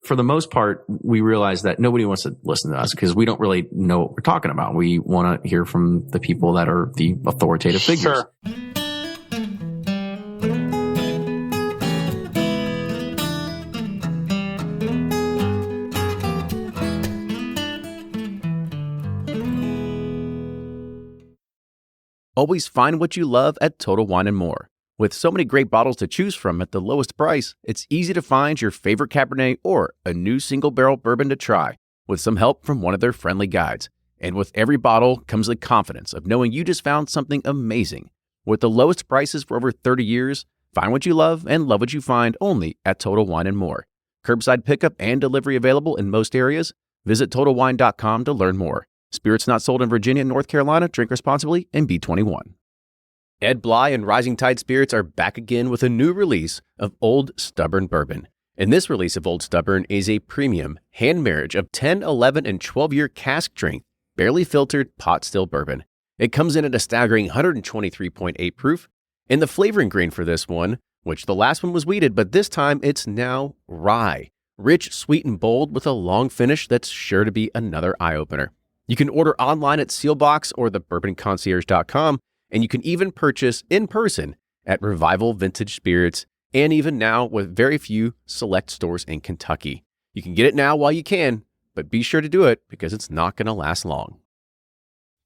for the most part, we realize that nobody wants to listen to us because we don't really know what we're talking about. We want to hear from the people that are the authoritative figures. Sure. Always find what you love at Total Wine & More. With so many great bottles to choose from at the lowest price, it's easy to find your favorite Cabernet or a new single-barrel bourbon to try with some help from one of their friendly guides. And with every bottle comes the confidence of knowing you just found something amazing. With the lowest prices for over 30 years, find what you love and love what you find only at Total Wine & More. Curbside pickup and delivery available in most areas. Visit TotalWine.com to learn more. Spirits not sold in Virginia and North Carolina. Drink responsibly and be 21. Ed Bly and Rising Tide Spirits are back again with a new release of Old Stubborn Bourbon. And this release of Old Stubborn is a premium hand marriage of 10, 11, and 12-year cask strength, barely filtered pot still bourbon. It comes in at a staggering 123.8 proof. And the flavoring grain for this one, which the last one was wheated, but this time it's now rye. Rich, sweet, and bold with a long finish that's sure to be another eye-opener. You can order online at Sealbox or thebourbonconcierge.com, and you can even purchase in person at Revival Vintage Spirits, and even now with very few select stores in Kentucky. You can get it now while you can, but be sure to do it because it's not going to last long.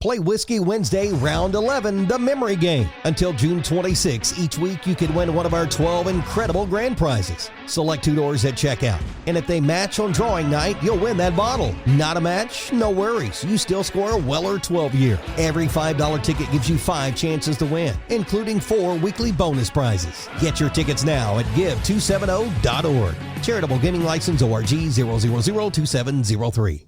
Play Whiskey Wednesday, Round 11, the memory game. Until June 26, each week you could win one of our 12 incredible grand prizes. Select two doors at checkout, and if they match on drawing night, you'll win that bottle. Not a match? No worries. You still score a Weller 12-year. Every $5 ticket gives you 5 chances to win, including 4 weekly bonus prizes. Get your tickets now at give270.org. Charitable Gaming License ORG 0002703.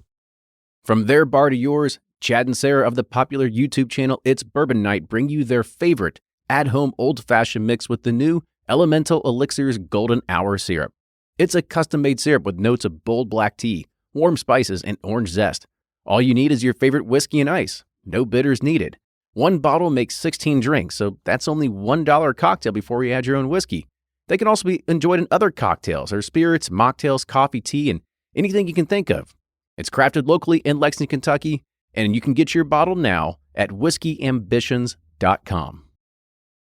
From their bar to yours, Chad and Sarah of the popular YouTube channel It's Bourbon Night bring you their favorite at-home old-fashioned mix with the new Elemental Elixirs Golden Hour Syrup. It's a custom-made syrup with notes of bold black tea, warm spices, and orange zest. All you need is your favorite whiskey and ice. No bitters needed. One bottle makes 16 drinks, so that's only $1 a cocktail before you add your own whiskey. They can also be enjoyed in other cocktails or spirits, mocktails, coffee, tea, and anything you can think of. It's crafted locally in Lexington, Kentucky, and you can get your bottle now at whiskeyambitions.com.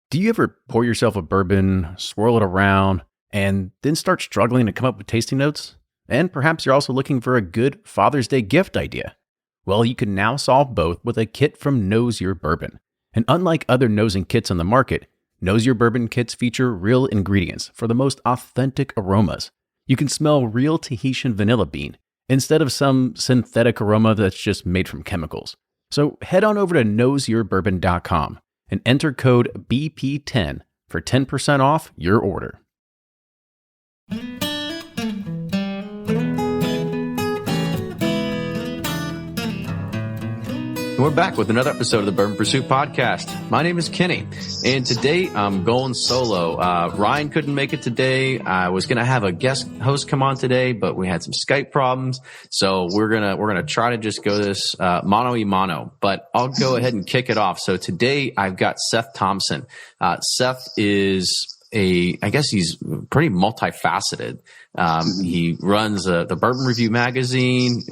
Do you ever pour yourself a bourbon, swirl it around, and then start struggling to come up with tasting notes? And perhaps you're also looking for a good Father's Day gift idea. Well, you can now solve both with a kit from Knows Your Bourbon. And unlike other nosing kits on the market, Knows Your Bourbon kits feature real ingredients for the most authentic aromas. You can smell real Tahitian vanilla bean instead of some synthetic aroma that's just made from chemicals. So head on over to knowsyourbourbon.com and enter code BP10 for 10% off your order. We're back with another episode of the Bourbon Pursuit Podcast. My name is Kenny, and today I'm going solo. Ryan couldn't make it today. I was gonna have a guest host come on today, but we had some Skype problems, so we're gonna try to just go this mano y mano. But I'll go ahead and kick it off. So today I've got Seth Thompson. Seth is I guess he's pretty multifaceted. He runs the Bourbon Review magazine,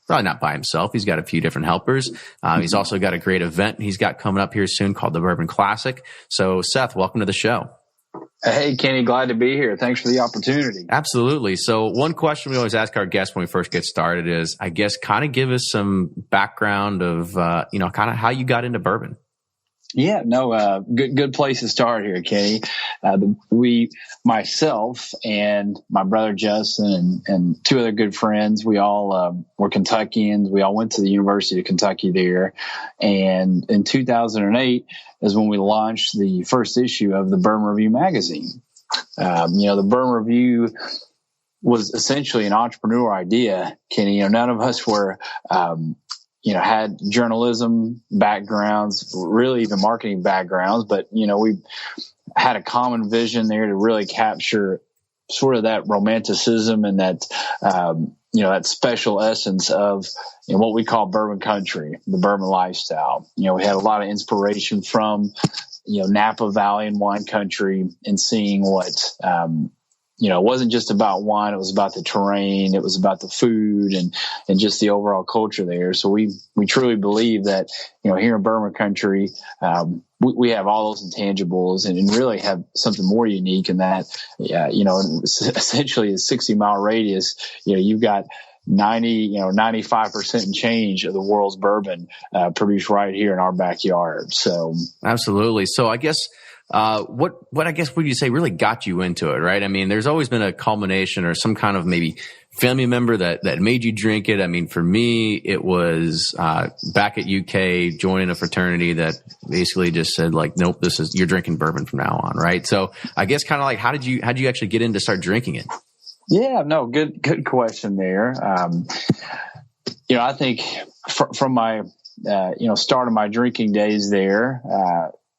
probably not by himself. He's got a few different helpers. He's also got a great event he's got coming up here soon called the Bourbon Classic. So Seth, welcome to the show. Hey, Kenny, glad to be here. Thanks for the opportunity. Absolutely. So one question we always ask our guests when we first get started is, I guess, kind of give us some background of, kind of how you got into bourbon. Yeah, no, good place to start here, Kenny. Myself and my brother Justin and 2 other good friends, we all were Kentuckians. We all went to the University of Kentucky there. And in 2008 is when we launched the first issue of the Bourbon Review magazine. The Bourbon Review was essentially an entrepreneur idea, Kenny. None of us were had journalism backgrounds, really even marketing backgrounds, but, we had a common vision there to really capture sort of that romanticism and that, that special essence of what we call bourbon country, the bourbon lifestyle. We had a lot of inspiration from, Napa Valley and wine country and seeing what, it wasn't just about wine. It was about the terrain. It was about the food and just the overall culture there. So we truly believe that, here in Bourbon country, we have all those intangibles and really have something more unique in that, essentially a 60-mile radius, you've got 95% and change of the world's bourbon produced right here in our backyard. So absolutely. So I guess what I guess would you say really got you into it, right? I mean, there's always been a culmination or some kind of maybe family member that made you drink it. I mean, for me, it was back at UK joining a fraternity that basically just said like, nope, you're drinking bourbon from now on, right? So I guess kind of like, how did you actually get in to start drinking it? Yeah, no, good question there. I think from my start of my drinking days there,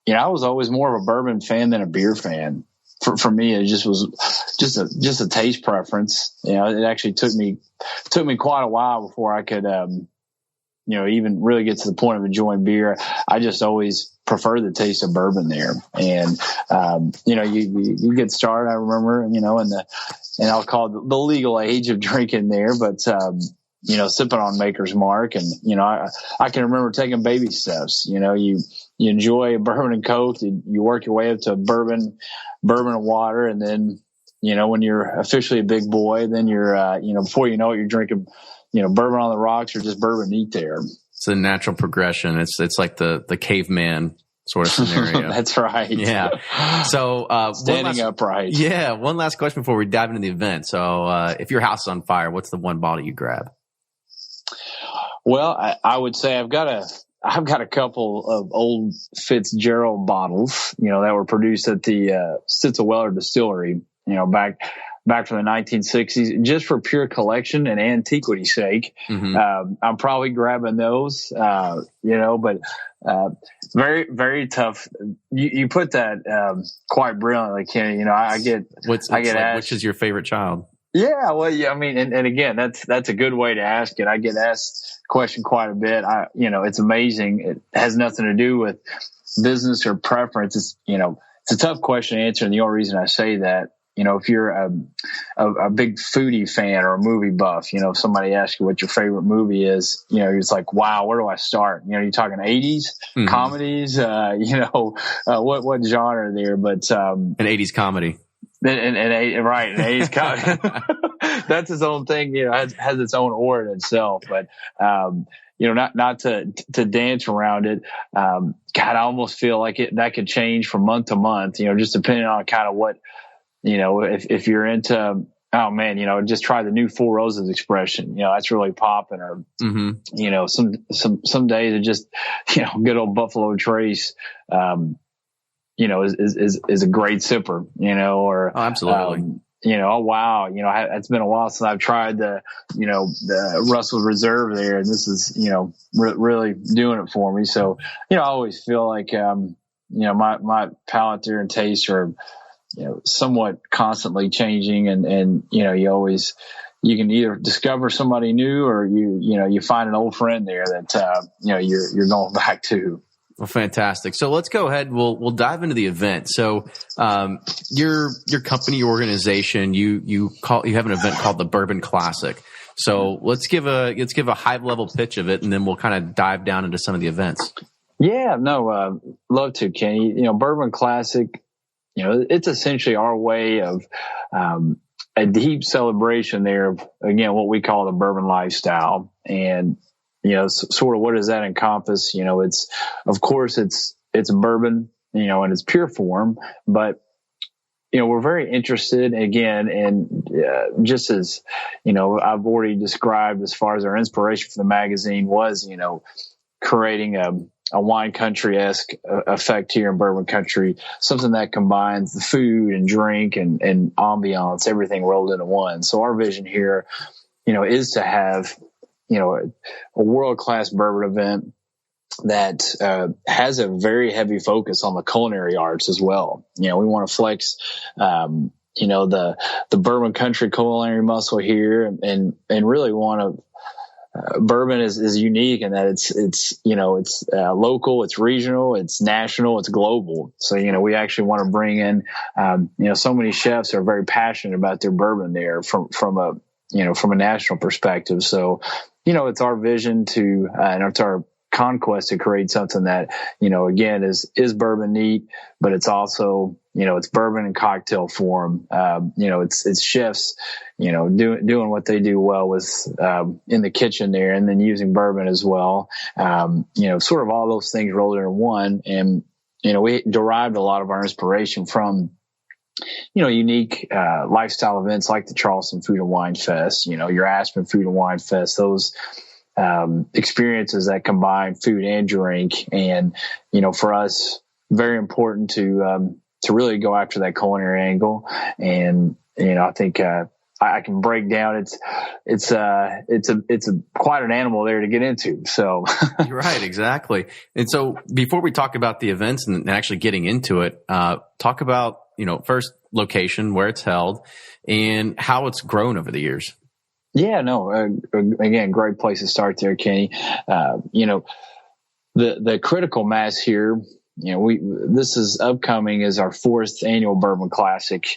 I was always more of a bourbon fan than a beer fan. For me, it just was just a taste preference. It actually took me quite a while before I could, even really get to the point of enjoying beer. I just always preferred the taste of bourbon there. And, you get started, I remember, and I'll call it the legal age of drinking there, but, sipping on Maker's Mark. And, I can remember taking baby steps. You enjoy a bourbon and Coke, you work your way up to bourbon and water. And then, when you're officially a big boy, then you're, before you know it, you're drinking, bourbon on the rocks or just bourbon neat there. It's a natural progression. It's like the caveman sort of scenario. That's right. Yeah. So, standing upright. Yeah. One last question before we dive into the event. So, if your house is on fire, what's the one bottle you grab? Well, I would say I've got a couple of old Fitzgerald bottles, that were produced at the Stitzel Weller Distillery, back from the 1960s, just for pure collection and antiquity sake. Mm-hmm. I'm probably grabbing those, but very, very tough. You put that quite brilliantly, Kenny. I get asked, which is your favorite child? Yeah, well, yeah, I mean, and again, that's a good way to ask it. I get asked the question quite a bit. It's amazing. It has nothing to do with business or preference. It's a tough question to answer. And the only reason I say that, if you're a big foodie fan or a movie buff, if somebody asks you what your favorite movie is, it's like, wow, where do I start? You're talking 80s mm-hmm. comedies, what genre there, but, an 80s comedy. An 80s comedy. That's its own thing, has its own aura in itself, but, not to dance around it. God, I almost feel like that could change from month to month, just depending on kind of what, if you're into, oh man, just try the new Four Roses expression, that's really popping, or, mm-hmm. Some days it just, good old Buffalo Trace, is a great sipper, or, oh, absolutely. Oh wow, it's been a while since I've tried the Russell Reserve there, and this is, really doing it for me. So, I always feel like, my palate there and taste are, somewhat constantly changing, and you can either discover somebody new, or you find an old friend there that, you're going back to. Well, fantastic. So let's go ahead. We'll dive into the event. So, your company, your organization, you have an event called the Bourbon Classic. So let's give a high level pitch of it, and then we'll kind of dive down into some of the events. Yeah, no, love to, Kenny. Bourbon Classic, it's essentially our way of, a deep celebration there of, again, what we call the bourbon lifestyle. And, sort of what does that encompass? It's, of course, it's bourbon, in its pure form, but, we're very interested again in, just as, I've already described as far as our inspiration for the magazine was, creating a wine country-esque effect here in bourbon country, something that combines the food and drink and ambiance, everything rolled into one. So our vision here, is to have, a world-class bourbon event that has a very heavy focus on the culinary arts as well. We want to flex, the bourbon country culinary muscle here, and really want to bourbon is unique in that it's local, it's regional, it's national, it's global. So, we actually want to bring in, so many chefs are very passionate about their bourbon there from a national perspective. So, it's our vision and it's our conquest to create something that, again, is bourbon neat, but it's also, it's bourbon in cocktail form. It's chefs, doing what they do well with, in the kitchen there, and then using bourbon as well. Sort of all those things rolled into one. And, we derived a lot of our inspiration from, unique, lifestyle events like the Charleston Food and Wine Fest, your Aspen Food and Wine Fest, those, experiences that combine food and drink. And, for us, very important to really go after that culinary angle. And, I think, I can break down. It's quite an animal there to get into. So You're right. Exactly. And so before we talk about the events and actually getting into it, talk about, first location, where it's held and how it's grown over the years. Yeah, no, again, great place to start there, Kenny. The critical mass here, this is upcoming is our 4th annual Bourbon Classic.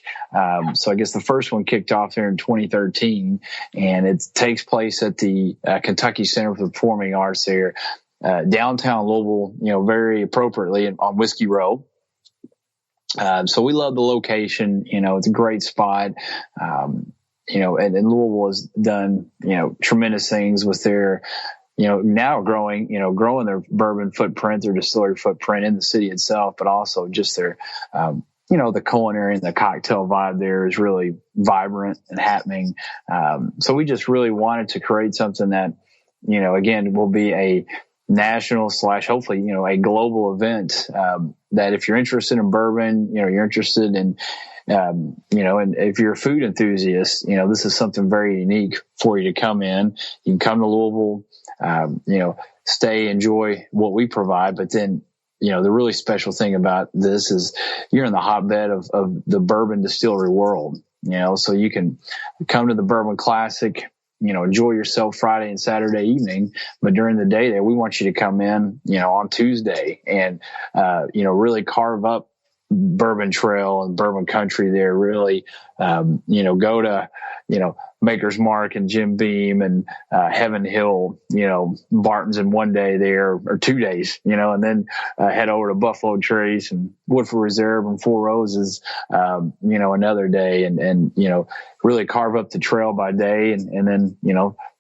So I guess the first one kicked off there in 2013, and it takes place at the Kentucky Center for the Performing Arts there, downtown Louisville, very appropriately on Whiskey Row. So we love the location. It's a great spot. And Louisville has done, tremendous things with their, now growing their bourbon footprint, their distillery footprint in the city itself, but also just their, the culinary and the cocktail vibe there is really vibrant and happening. So we just really wanted to create something that, again, will be a national / hopefully, a global event, that if you're interested in bourbon, you're interested in, and if you're a food enthusiast, this is something very unique for you to come in. You can come to Louisville, stay, enjoy what we provide. But then, the really special thing about this is you're in the hotbed of the bourbon distillery world, so you can come to the Bourbon Classic, enjoy yourself Friday and Saturday evening. But during the day there, we want you to come in, on Tuesday and, really carve up Bourbon Trail and Bourbon Country there, really, go to, Maker's Mark and Jim Beam and Heaven Hill, Barton's in one day there, or 2 days, and then head over to Buffalo Trace and Woodford Reserve and Four Roses, another day, and really carve up the trail by day and then,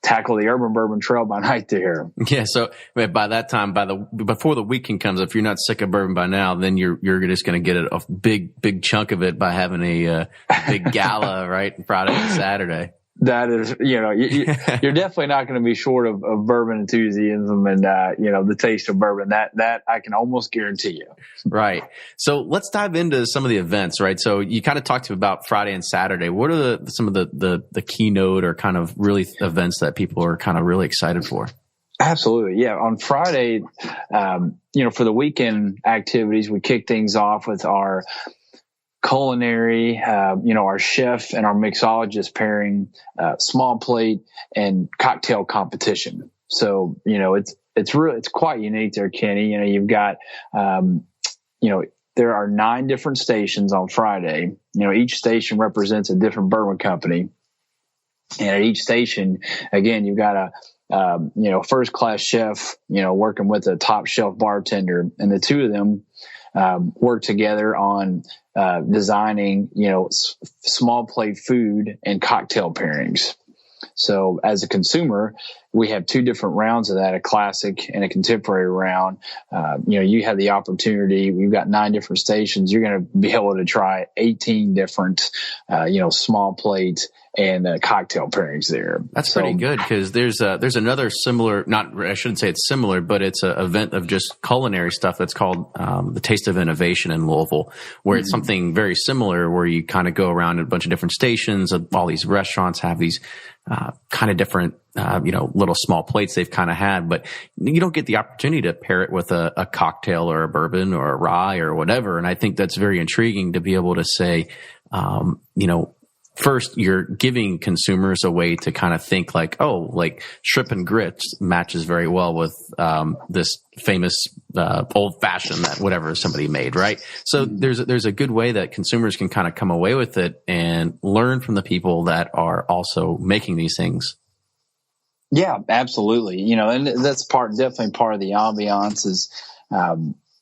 tackle the Urban Bourbon Trail by night there. Yeah. So by that time, before the weekend comes, if you're not sick of bourbon by now, then you're just going to get a big chunk of it by having a big gala, right? Friday and Saturday. That is, you're definitely not going to be short of bourbon enthusiasm and, the taste of bourbon. That I can almost guarantee you. Right. So let's dive into some of the events, right? So you kind of talked about Friday and Saturday. What are some of the keynote or kind of really events that people are kind of really excited for? Absolutely. Yeah. On Friday, for the weekend activities, we kick things off with our culinary, our chef and our mixologist pairing, small plate and cocktail competition. So, it's quite unique there, Kenny. You've got, there are 9 different stations on Friday. Each station represents a different bourbon company. And at each station, again, you've got a, first class chef, working with a top shelf bartender, and the two of them, work together on, designing, small plate food and cocktail pairings. So as a consumer, we have 2 different rounds of that, a classic and a contemporary round. You have the opportunity, we've got 9 different stations. You're going to be able to try 18 different, small plate and cocktail pairings there. That's pretty good, because there's another similar, I shouldn't say it's similar, but it's an event of just culinary stuff that's called the Taste of Innovation in Louisville, where it's something very similar, where you kind of go around a bunch of different stations. All these restaurants have these kind of different, little small plates they've kind of had, but you don't get the opportunity to pair it with a cocktail or a bourbon or a rye or whatever. And I think that's very intriguing to be able to say, first, you're giving consumers a way to kind of think like, oh, like shrimp and grits matches very well with this famous old fashioned that whatever somebody made, right? So there's a good way that consumers can kind of come away with it and learn from the people that are also making these things. Yeah, absolutely. You know, and that's definitely part of the ambiance is,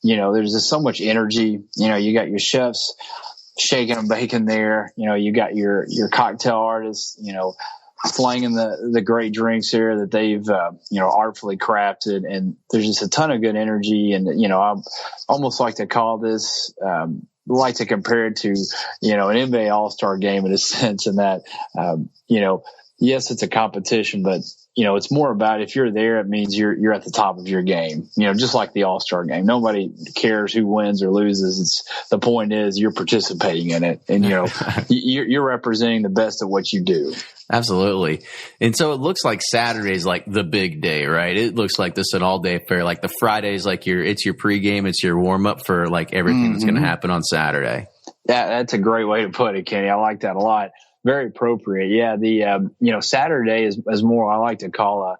you know, there's just so much energy. You know, you got your chefs shaking and baking there. You know, you got your cocktail artists, you know, flanging the great drinks here that they've, you know, artfully crafted. And there's just a ton of good energy. And, you know, I almost like to call this, like to compare it to, you know, an NBA All-Star game in a sense, in that, you know, yes, it's a competition, but you know, it's more about if you're there, it means you're at the top of your game. You know, just like the All-Star game, nobody cares who wins or loses. The point is you're participating in it, and you know, you're representing the best of what you do. Absolutely. And so it looks like Saturday's like the big day, right? It looks like this an all-day affair. Like the Friday's like it's your pregame, it's your warm-up for like everything that's going to happen on Saturday. That's a great way to put it, Kenny. I like that a lot. Very appropriate. Yeah. The, you know, Saturday is more, I like to call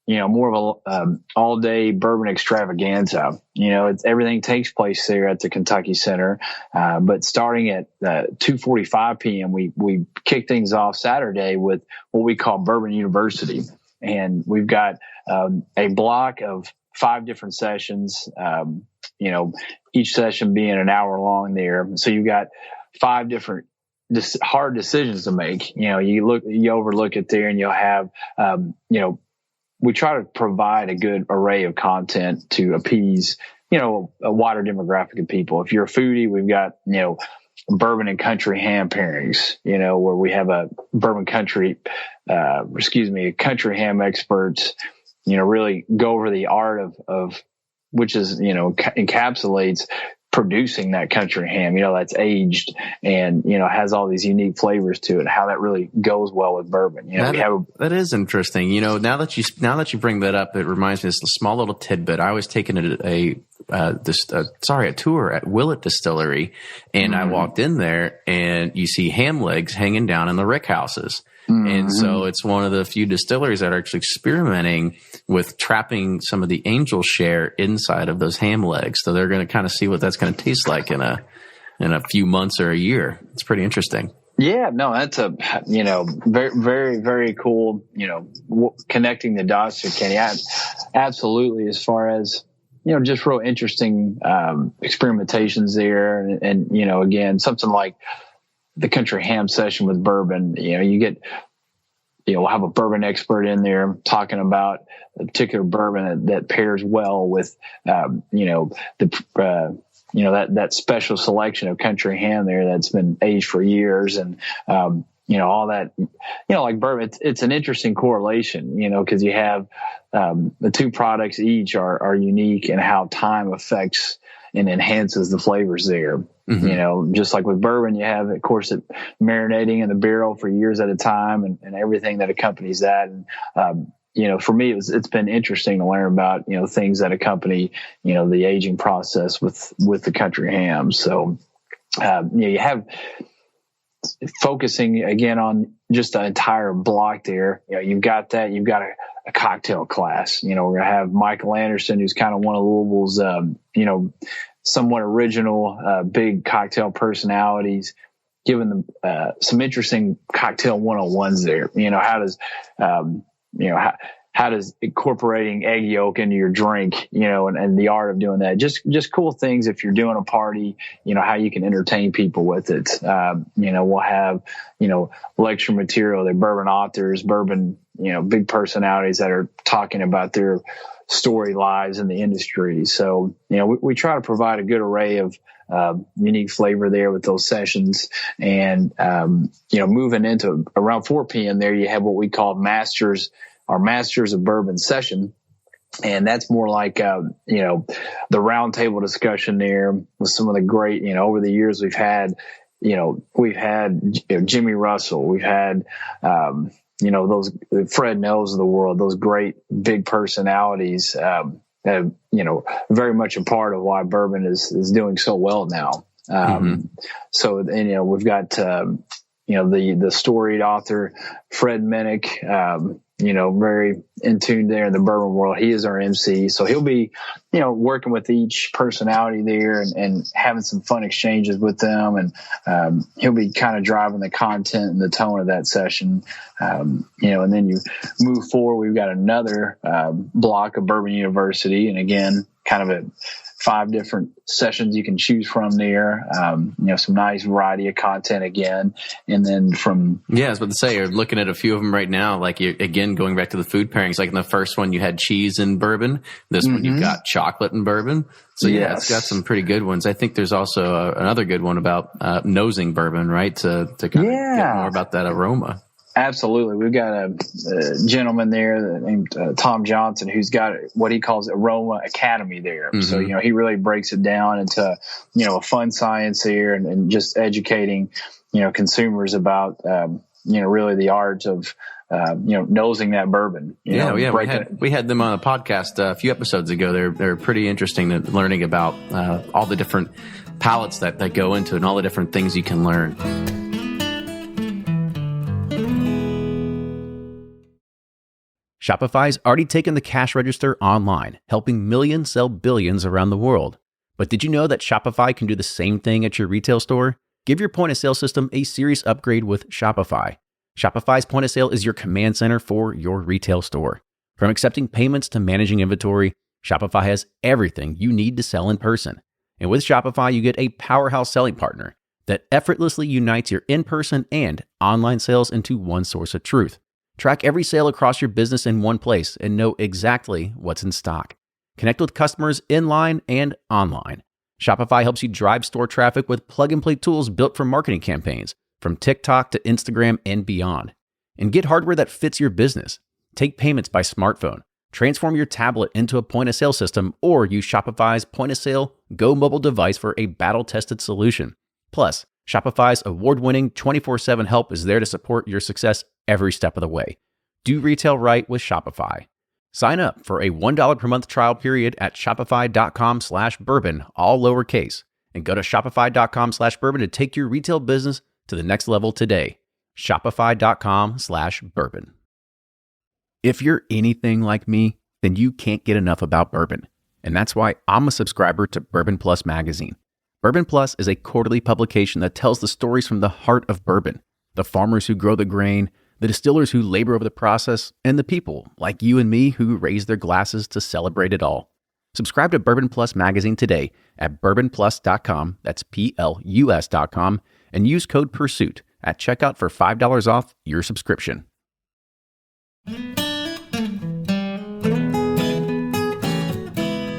you know, more of a, all day bourbon extravaganza. You know, everything takes place there at the Kentucky Center. But starting at 2:45 PM, we kick things off Saturday with what we call Bourbon University. And we've got, a block of 5 different sessions, you know, each session being an hour long there. So you've got 5 different hard decisions to make. You know, you overlook it there and you'll have, you know, we try to provide a good array of content to appease, you know, a wider demographic of people. If you're a foodie, we've got, you know, bourbon and country ham pairings, you know, where we have a country ham experts, you know, really go over the art of which is, you know, encapsulates producing that country ham, you know, that's aged and, you know, has all these unique flavors to it, how that really goes well with bourbon. You know, that is interesting. You know, now that you bring that up, it reminds me of this small little tidbit. I was taking a tour at Willett Distillery, and I walked in there and you see ham legs hanging down in the rick houses. And so it's one of the few distilleries that are actually experimenting with trapping some of the angel share inside of those ham legs. So they're going to kind of see what that's going to taste like in a few months or a year. It's pretty interesting. Yeah, no, that's you know, very, very, very cool, you know, connecting the dots to Kenny. Absolutely. As far as, you know, just real interesting, experimentations there. And, you know, again, something like the country ham session with bourbon, you know, we'll have a bourbon expert in there talking about a particular bourbon that pairs well with, you know, you know, that special selection of country ham there that's been aged for years. And, you know, all that, you know, like bourbon, it's an interesting correlation, you know, because you have, the 2 products each are unique in how time affects and enhances the flavors there. You know, just like with bourbon, you have, of course, it marinating in the barrel for years at a time and everything that accompanies that. And, you know, for me, it's been interesting to learn about, you know, things that accompany, you know, the aging process with the country ham. So, you know, you have focusing again on just the entire block there. You know, you've got a cocktail class. You know, we're going to have Michael Anderson, who's kind of one of Louisville's, you know, somewhat original, big cocktail personalities, giving them some interesting cocktail 101s there. You know, how does incorporating egg yolk into your drink, you know, and the art of doing that, just cool things. If you're doing a party, you know, how you can entertain people with it. You know, we'll have, you know, lecture material, they're bourbon authors, bourbon, you know, big personalities that are talking about their story lives in the industry. So, you know, we try to provide a good array of unique flavor there with those sessions. And, you know, moving into around 4 p.m. there, you have what we call our Masters of Bourbon session. And that's more like, you know, the roundtable discussion there with some of the great, you know, over the years we've had Jimmy Russell, we've had, you know, those Fred Nels of the world, those great big personalities, you know, very much a part of why bourbon is doing so well now. So, and, you know, we've got, the storied author, Fred Minnick, very in tune there in the bourbon world. He is our MC. So he'll be, working with each personality there and having some fun exchanges with them. And he'll be kind of driving the content and the tone of that session. And then you move forward. We've got another block of Bourbon University. And again, kind of 5 different sessions you can choose from there. Some nice variety of content again. And then I was about to say, you're looking at a few of them right now. Like again, going back to the food pairings, like in the first one, you had cheese and bourbon. This one, you've got chocolate and bourbon. So it's got some pretty good ones. I think there's also another good one about nosing bourbon, right? To kind of get more about that aroma. Absolutely. We've got a gentleman there named Tom Johnson, who's got what he calls Aroma Academy there. Mm-hmm. So, he really breaks it down into, a fun science there and just educating, consumers about, really the art of, nosing that bourbon. We had them on a podcast a few episodes ago. They're pretty interesting learning about all the different palettes that go into it and all the different things you can learn. Shopify's already taken the cash register online, helping millions sell billions around the world. But did you know that Shopify can do the same thing at your retail store? Give your point-of-sale system a serious upgrade with Shopify. Shopify's point-of-sale is your command center for your retail store. From accepting payments to managing inventory, Shopify has everything you need to sell in person. And with Shopify, you get a powerhouse selling partner that effortlessly unites your in-person and online sales into one source of truth. Track every sale across your business in one place and know exactly what's in stock. Connect with customers in line and online. Shopify helps you drive store traffic with plug-and-play tools built for marketing campaigns, from TikTok to Instagram and beyond. And get hardware that fits your business. Take payments by smartphone. Transform your tablet into a point-of-sale system or use Shopify's point-of-sale Go mobile device for a battle-tested solution. Plus, Shopify's award-winning 24/7 help is there to support your success every step of the way. Do retail right with Shopify. Sign up for a $1 per month trial period at shopify.com/bourbon, all lowercase, and go to shopify.com/bourbon to take your retail business to the next level today. Shopify.com/bourbon. If you're anything like me, then you can't get enough about bourbon. And that's why I'm a subscriber to Bourbon Plus magazine. Bourbon Plus is a quarterly publication that tells the stories from the heart of bourbon, the farmers who grow the grain, the distillers who labor over the process, and the people like you and me who raise their glasses to celebrate it all. Subscribe to Bourbon Plus magazine today at bourbonplus.com, that's PLUS.com, and use code PURSUIT at checkout for $5 off your subscription.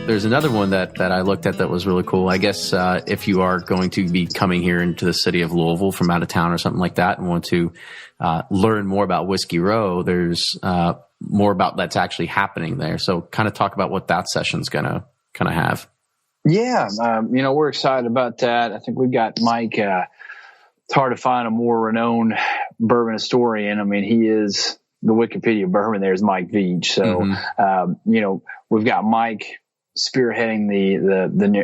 There's another one that I looked at that was really cool. I guess if you are going to be coming here into the city of Louisville from out of town or something like that and want to learn more about Whiskey Row, there's more about that's actually happening there. So kind of talk about what that session's going to kind of have. Yeah, we're excited about that. I think we've got Mike. It's hard to find a more renowned bourbon historian. I mean, he is the Wikipedia bourbon. There's Mike Veach. So, we've got Mike spearheading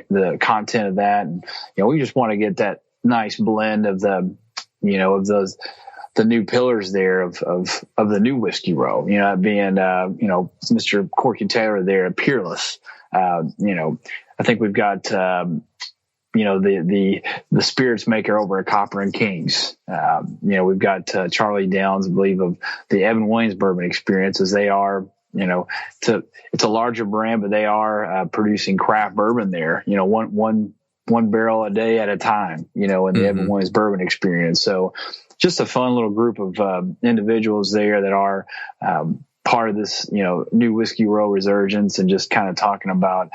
the content of that. And, we just want to get that nice blend of the new pillars there of the new Whiskey Row, being, Mr. Corky Taylor there at Peerless. I think we've got, the spirits maker over at Copper and Kings. We've got Charlie Downs, I believe, of the Evan Williams Bourbon Experience, as they are, it's a larger brand, but they are producing craft bourbon there, one barrel a day at a time, in the Evan Williams Bourbon Experience. So just a fun little group of individuals there that are part of this, new Whiskey Row resurgence, and just kind of talking about,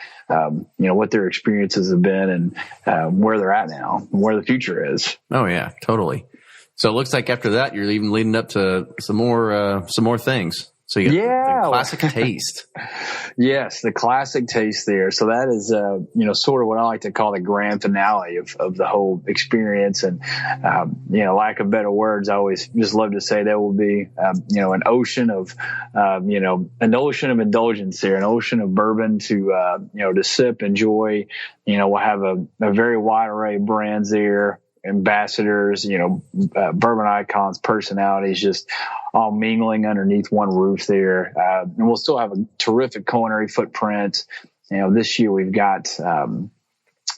what their experiences have been and where they're at now, and where the future is. Oh yeah, totally. So it looks like after that, you're even leading up to some more things. So you got the classic taste. Yes, the classic taste there. So that is, sort of what I like to call the grand finale of the whole experience. And, lack of better words, I always just love to say there will be, an ocean of indulgence there, an ocean of bourbon to sip, enjoy. We'll have a very wide array of brands there. ambassadors, bourbon icons, personalities, just all mingling underneath one roof there. And we'll still have a terrific culinary footprint. This year we've got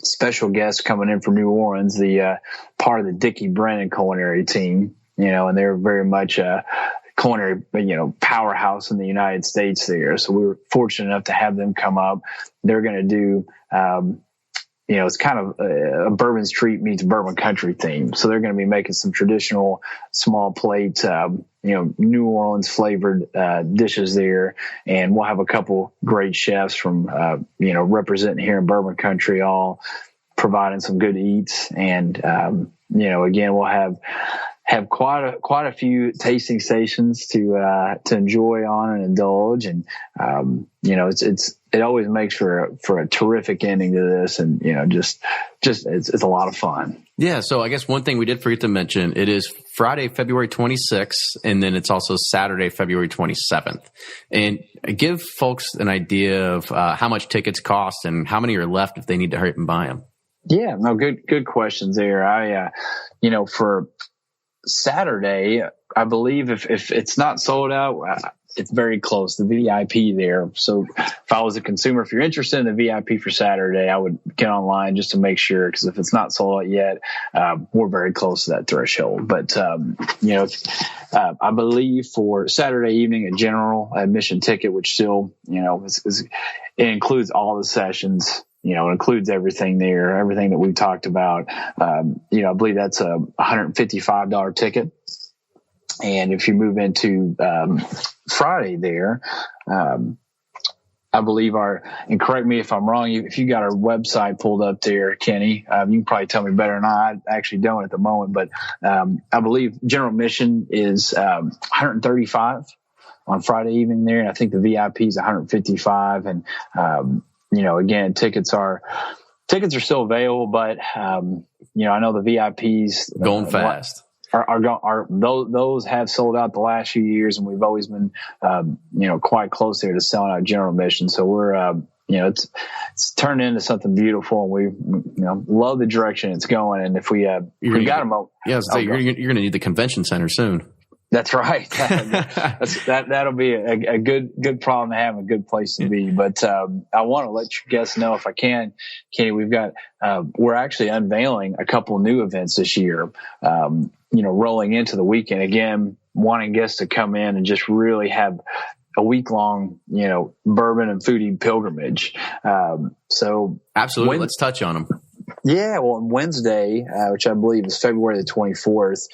special guests coming in from New Orleans, the part of the Dickie Brennan culinary team, and they're very much a culinary, powerhouse in the United States there. So we were fortunate enough to have them come up. They're going to do, it's kind of a Bourbon Street meets Bourbon Country theme. So they're going to be making some traditional small plate, New Orleans flavored dishes there. And we'll have a couple great chefs from, representing here in Bourbon Country, all providing some good eats. And, again, we'll have quite a few tasting stations to enjoy on and indulge. And, it always makes for a terrific ending to this. And, it's a lot of fun. Yeah. So I guess one thing we did forget to mention, it is Friday, February 26th, and then it's also Saturday, February 27th. And give folks an idea of how much tickets cost and how many are left if they need to hurry up and buy them. Yeah, no, good questions there. For Saturday, I believe if it's not sold out, it's very close, the VIP there. So if I was a consumer, if you're interested in the VIP for Saturday, I would get online just to make sure, because if it's not sold out yet, we're very close to that threshold. But, I believe for Saturday evening, a general admission ticket, which still, it includes all the sessions. It includes everything there, everything that we've talked about. I believe that's a $155 ticket. And if you move into Friday there, I believe and correct me if I'm wrong, if you got our website pulled up there, Kenny, you can probably tell me better than I actually don't at the moment, but I believe general admission is $135 on Friday evening there, and I think the VIP is $155. And again, tickets are still available, but I know the VIPs going fast. Those have sold out the last few years, and we've always been, quite close there to selling out general admission. So we're, it's turned into something beautiful, and we, love the direction it's going. And if we got them up, you're going to need the convention center soon. That's right. That'll be a good problem to have, a good place to be. But I want to let your guests know, if I can, Kenny, we're actually unveiling a couple of new events this year. Rolling into the weekend, again, wanting guests to come in and just really have a week-long, bourbon and foodie pilgrimage. So absolutely, let's touch on them. Yeah, well, on Wednesday, which I believe is February the 24th,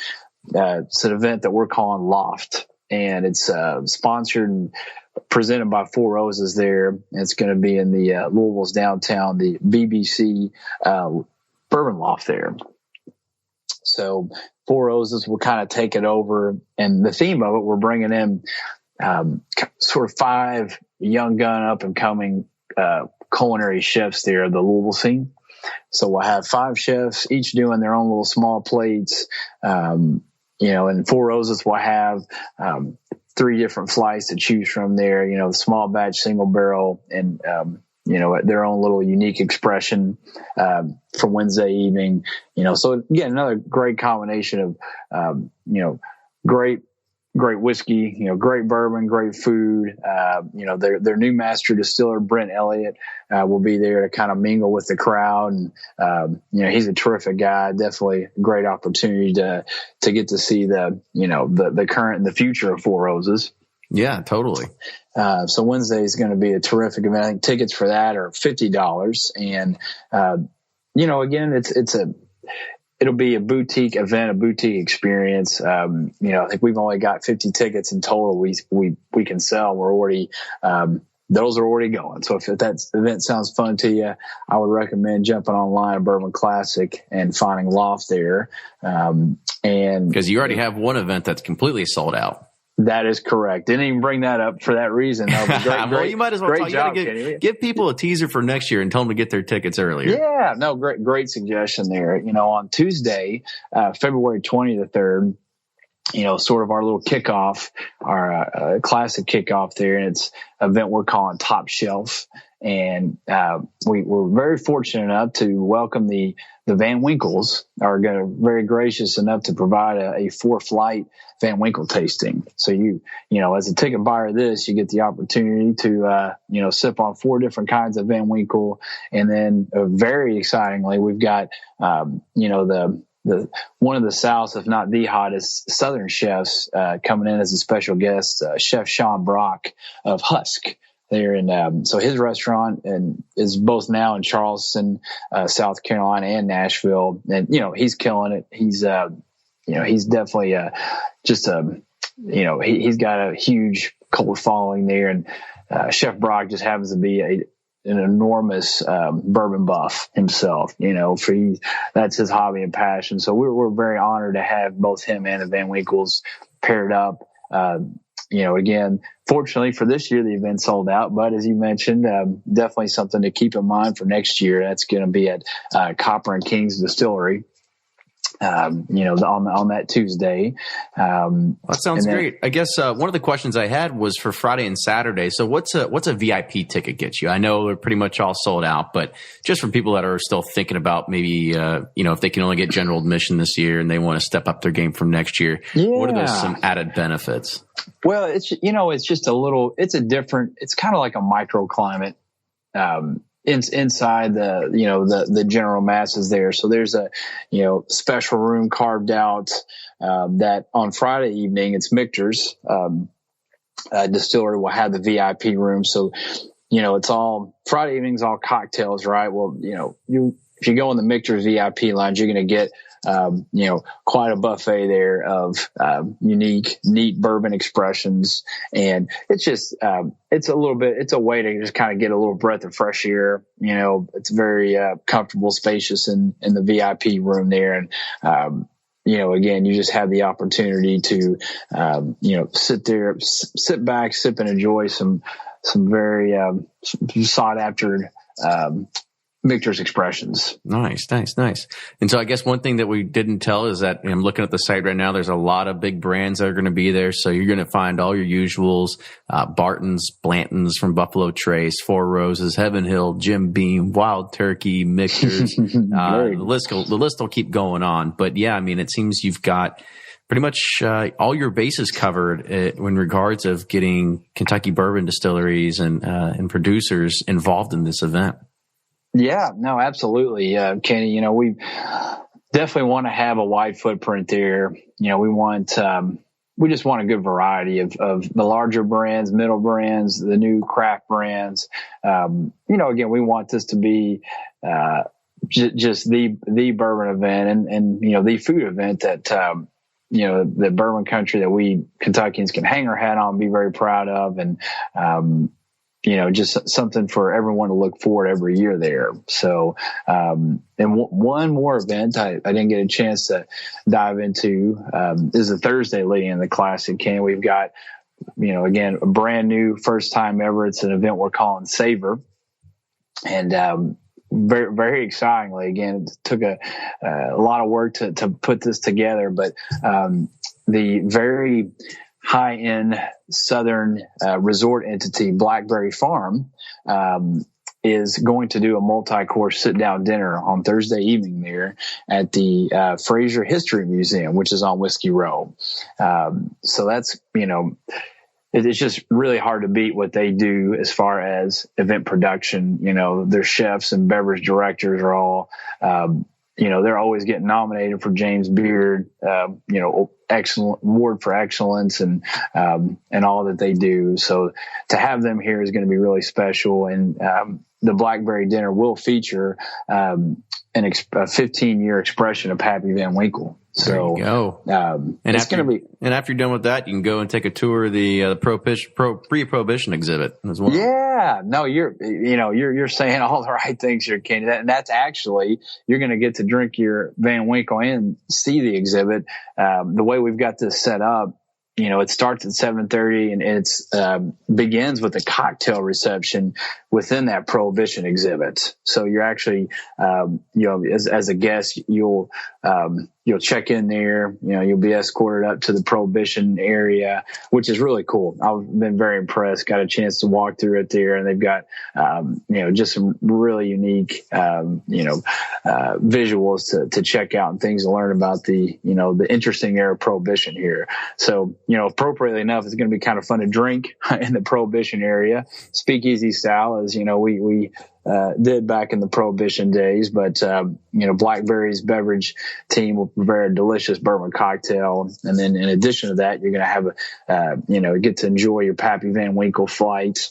it's an event that we're calling Loft, and it's sponsored and presented by Four Roses there. It's going to be in the Louisville's downtown, the BBC Bourbon Loft there. So Four Roses will kind of take it over, and the theme of it, we're bringing in sort of 5 young gun up and coming culinary chefs there of the Louisville scene. So we'll have 5 chefs, each doing their own little small plates. And Four Roses will have 3 different flights to choose from there, the small batch, single barrel, and their own little unique expression for Wednesday evening. So again, another great combination of great whiskey, great bourbon, great food. Their new master distiller, Brent Elliott, will be there to kind of mingle with the crowd. And, he's a terrific guy, definitely a great opportunity to get to see the current and the future of Four Roses. Yeah, totally. So Wednesday is going to be a terrific event. I think tickets for that are $50. And, again, it'll be a boutique event, a boutique experience. I think we've only got 50 tickets in total. We can sell. We're already, those are already going. So if that event sounds fun to you, I would recommend jumping online at Bourbon Classic and finding Loft there. And because you already have one event that's completely sold out. That is correct. Didn't even bring that up for that reason. Well, you might as well great job, give people a teaser for next year and tell them to get their tickets earlier. Yeah, no, great suggestion there. On Tuesday, February 23rd, sort of our little kickoff, our classic kickoff there, and it's an event we're calling Top Shelf. And we were very fortunate enough to welcome the Van Winkles are very gracious enough to provide a 4-flight Van Winkle tasting. So you as a ticket buyer of this, you get the opportunity to sip on 4 different kinds of Van Winkle, and then very excitingly, we've got the one of the South's, if not the hottest Southern chefs coming in as a special guest, Chef Sean Brock of Husk. There, and so his restaurant is both now in Charleston, South Carolina, and Nashville, and he's killing it. He's he's definitely he's got a huge cult following there, and Chef Brock just happens to be an enormous bourbon buff himself. That's his hobby and passion. So we're very honored to have both him and the Van Winkles paired up. Again, fortunately for this year, the event sold out, but as you mentioned, definitely something to keep in mind for next year. That's going to be at Copper and Kings Distillery, on that Tuesday. That sounds great. I guess one of the questions I had was for Friday and Saturday. So what's a VIP ticket get you? I know they're pretty much all sold out, but just for people that are still thinking about maybe, if they can only get general admission this year and they want to step up their game from next year, what are some added benefits? Well, it's just it's it's kind of like a microclimate, inside the general masses there. So there's a, special room carved out, that on Friday evening, it's Michter's, distillery will have the VIP room. So, it's all Friday evenings, all cocktails, right? Well, if you go in the Michter's VIP lounge, you're going to get, quite a buffet there of unique, neat bourbon expressions. And it's just, it's a way to just kind of get a little breath of fresh air. It's very comfortable, spacious in the VIP room there. And, again, you just have the opportunity to, sit back, sip and enjoy some very sought after, Michter's expressions. Nice. And so I guess one thing that we didn't tell is that I'm looking at the site right now, there's a lot of big brands that are going to be there. So you're going to find all your usuals, Barton's, Blanton's from Buffalo Trace, Four Roses, Heaven Hill, Jim Beam, Wild Turkey, Michter's. The list will keep going on. But yeah, I mean, it seems you've got pretty much all your bases covered in regards of getting Kentucky bourbon distilleries and producers involved in this event. Yeah, no, absolutely. Kenny, we definitely want to have a wide footprint there. We just want a good variety of the larger brands, middle brands, the new craft brands. Again, we want this to be, just the bourbon event and the food event that, the bourbon country that we Kentuckians can hang our hat on, be very proud of. And, just something for everyone to look forward every year there. So, and one more event I didn't get a chance to dive into, is a Thursday leading in the Classic. Ken, we've got, again, a brand new first time ever. It's an event we're calling Savor. And, very, very excitingly, again, it took a lot of work to put this together, but, the very high-end Southern resort entity, Blackberry Farm, is going to do a multi-course sit-down dinner on Thursday evening there at the Fraser History Museum, which is on Whiskey Row. So that's, it's just really hard to beat what they do as far as event production. Their chefs and beverage directors are all, they're always getting nominated for James Beard, excellent award for excellence and all that they do. So to have them here is going to be really special. And, the Blackberry dinner will feature, a 15-year expression of Pappy Van Winkle. So, there you go. And it's going to be, and after you're done with that, you can go and take a tour of the pre-prohibition exhibit as well. Yeah, no, you're saying all the right things here, Kenny. And that's actually, you're going to get to drink your Van Winkle and see the exhibit. The way we've got this set up, it starts at 7:30 and it's, begins with a cocktail reception within that Prohibition exhibit. So you're actually, as a guest, you'll, you'll check in there. You'll be escorted up to the Prohibition area, which is really cool. I've been very impressed. Got a chance to walk through it there, and they've got just some really unique visuals to check out and things to learn about the interesting era of Prohibition here. So appropriately enough, it's going to be kind of fun to drink in the Prohibition area, speakeasy style, as we did back in the Prohibition days. But Blackberry's beverage team will prepare a delicious bourbon cocktail, and then in addition to that, you're going to have get to enjoy your Pappy Van Winkle flight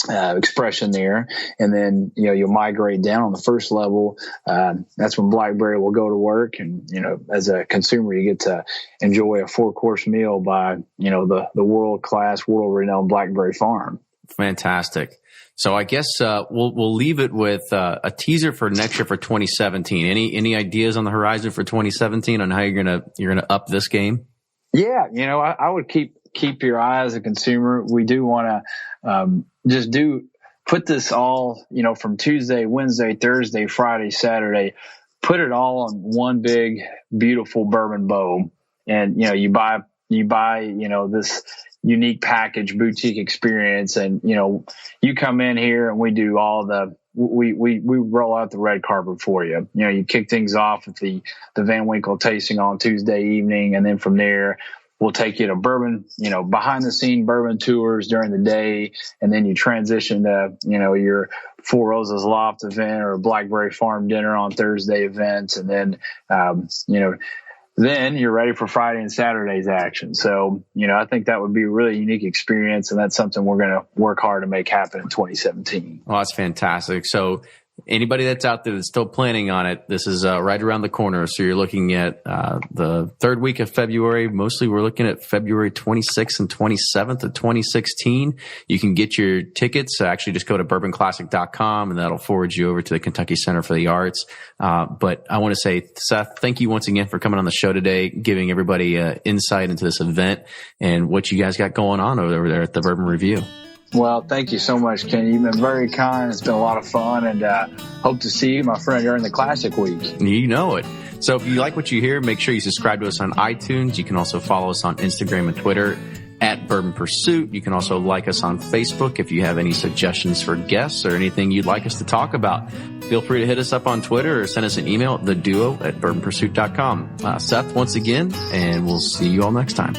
expression there. And then you'll migrate down on the first level. That's when Blackberry will go to work, and as a consumer, you get to enjoy a 4-course meal by the world-class, world-renowned Blackberry Farm. Fantastic. So I guess we'll leave it with a teaser for next year for 2017. Any ideas on the horizon for 2017 on how you're gonna up this game? Yeah, I would keep your eye as a consumer. We do want to put this all from Tuesday, Wednesday, Thursday, Friday, Saturday. Put it all on one big beautiful bourbon bowl, and you buy this unique package boutique experience, and you come in here and we do all we roll out the red carpet for you. You kick things off with the Van Winkle tasting on Tuesday evening, and then from there we'll take you to bourbon, behind the scene bourbon tours during the day, and then you transition to your Four Roses Loft event or Blackberry Farm dinner on Thursday events, and then then you're ready for Friday and Saturday's action. So, I think that would be a really unique experience, and that's something we're going to work hard to make happen in 2017. Well, that's fantastic. So anybody that's out there that's still planning on it, this is right around the corner. So you're looking at the third week of February. Mostly we're looking at February 26th and 27th of 2016. You can get your tickets. Actually, just go to bourbonclassic.com, and that'll forward you over to the Kentucky Center for the Arts. But I want to say, Seth, thank you once again for coming on the show today, giving everybody insight into this event and what you guys got going on over there at the Bourbon Review. Well, thank you so much, Kenny. You've been very kind. It's been a lot of fun, and hope to see you, my friend, during the Classic Week. You know it. So if you like what you hear, make sure you subscribe to us on iTunes. You can also follow us on Instagram and Twitter at Bourbon Pursuit. You can also like us on Facebook if you have any suggestions for guests or anything you'd like us to talk about. Feel free to hit us up on Twitter or send us an email at theduo@bourbonpursuit.com. Seth, once again, and we'll see you all next time.